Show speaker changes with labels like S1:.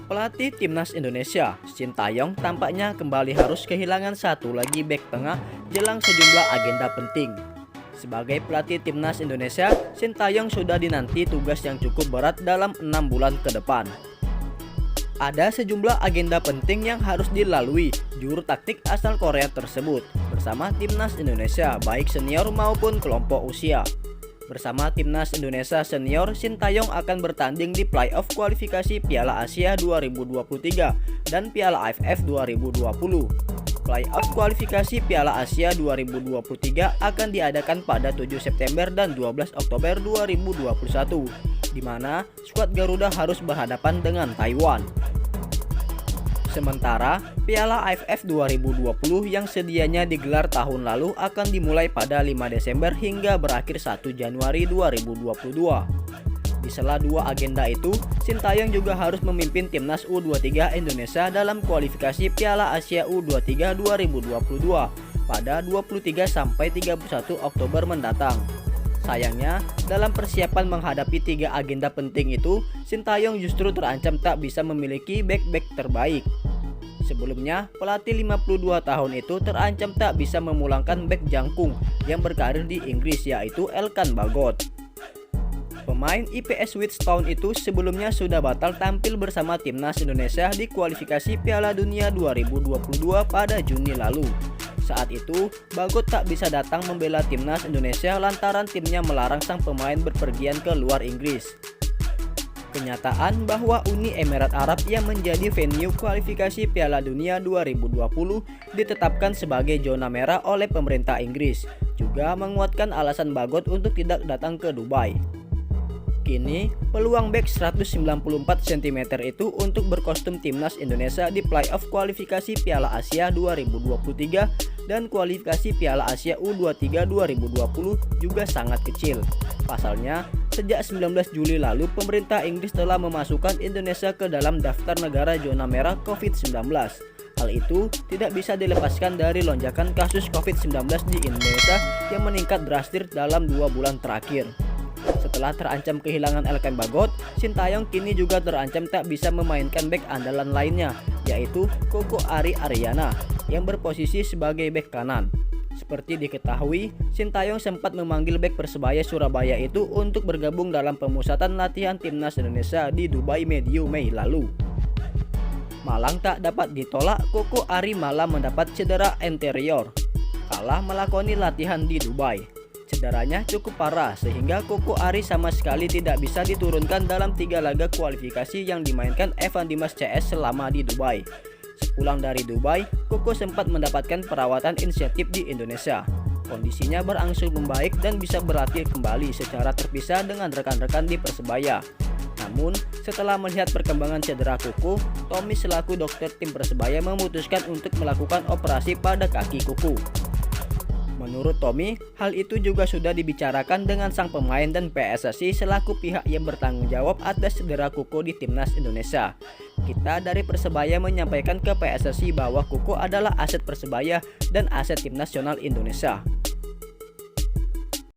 S1: Pelatih timnas Indonesia, Sintayong tampaknya kembali harus kehilangan satu lagi bek tengah jelang sejumlah agenda penting. Sebagai pelatih timnas Indonesia, Sintayong sudah dinanti tugas yang cukup berat dalam 6 bulan ke depan. Ada sejumlah agenda penting yang harus dilalui juru taktik asal Korea tersebut bersama timnas Indonesia baik senior maupun kelompok usia. Bersama timnas Indonesia senior, Sintayong akan bertanding di playoff kualifikasi Piala Asia 2023 dan Piala AFF 2020. Playoff kualifikasi Piala Asia 2023 akan diadakan pada 7 September dan 12 Oktober 2021, di mana skuad Garuda harus berhadapan dengan Taiwan. Sementara, Piala AFF 2020 yang sedianya digelar tahun lalu akan dimulai pada 5 Desember hingga berakhir 1 Januari 2022. Di sela dua agenda itu, Sintayong juga harus memimpin timnas U23 Indonesia dalam kualifikasi Piala Asia U23 2022 pada 23-31 Oktober mendatang. Sayangnya, dalam persiapan menghadapi tiga agenda penting itu, Sintayong justru terancam tak bisa memiliki bek-bek terbaik. Sebelumnya, pelatih 52 tahun itu terancam tak bisa memulangkan bek jangkung yang berkarir di Inggris yaitu Elkan Bagot. Pemain IPS Wits tahun itu sebelumnya sudah batal tampil bersama timnas Indonesia di kualifikasi Piala Dunia 2022 pada Juni lalu. Saat itu, Bagot tak bisa datang membela timnas Indonesia lantaran timnya melarang sang pemain berpergian ke luar Inggris. Kenyataan bahwa Uni Emirat Arab yang menjadi venue kualifikasi Piala Dunia 2020 ditetapkan sebagai zona merah oleh pemerintah Inggris, juga menguatkan alasan Bagot untuk tidak datang ke Dubai. Kini, peluang bek 194 cm itu untuk berkostum timnas Indonesia di playoff kualifikasi Piala Asia 2023 dan kualifikasi Piala Asia U23 2020 juga sangat kecil. Pasalnya, sejak 19 Juli lalu pemerintah Inggris telah memasukkan Indonesia ke dalam daftar negara zona merah COVID-19. Hal itu tidak bisa dilepaskan dari lonjakan kasus COVID-19 di Indonesia yang meningkat drastis dalam 2 bulan terakhir. Setelah terancam kehilangan Elkan Bagot, Sintayong kini juga terancam tak bisa memainkan bek andalan lainnya, yaitu Koko Aryana yang berposisi sebagai bek kanan. Seperti diketahui, Sintayong sempat memanggil bek Persebaya Surabaya itu untuk bergabung dalam pemusatan latihan timnas Indonesia di Dubai medio Mei lalu. Malang tak dapat ditolak, Koko Ari malah mendapat cedera anterior kalah melakoni latihan di Dubai. Cederanya cukup parah sehingga Koko Ari sama sekali tidak bisa diturunkan dalam 3 laga kualifikasi yang dimainkan Evan Dimas CS selama di Dubai. Sepulang dari Dubai, Koko sempat mendapatkan perawatan insentif di Indonesia. Kondisinya berangsur membaik dan bisa berlatih kembali secara terpisah dengan rekan-rekan di Persebaya. Namun, setelah melihat perkembangan cedera Koko, Tommy selaku dokter tim Persebaya memutuskan untuk melakukan operasi pada kaki Koko. Menurut Tommy, hal itu juga sudah dibicarakan dengan sang pemain dan PSSI selaku pihak yang bertanggung jawab atas cedera Koko di timnas Indonesia. Kita dari Persebaya menyampaikan ke PSSI bahwa Koko adalah aset Persebaya dan aset tim nasional Indonesia.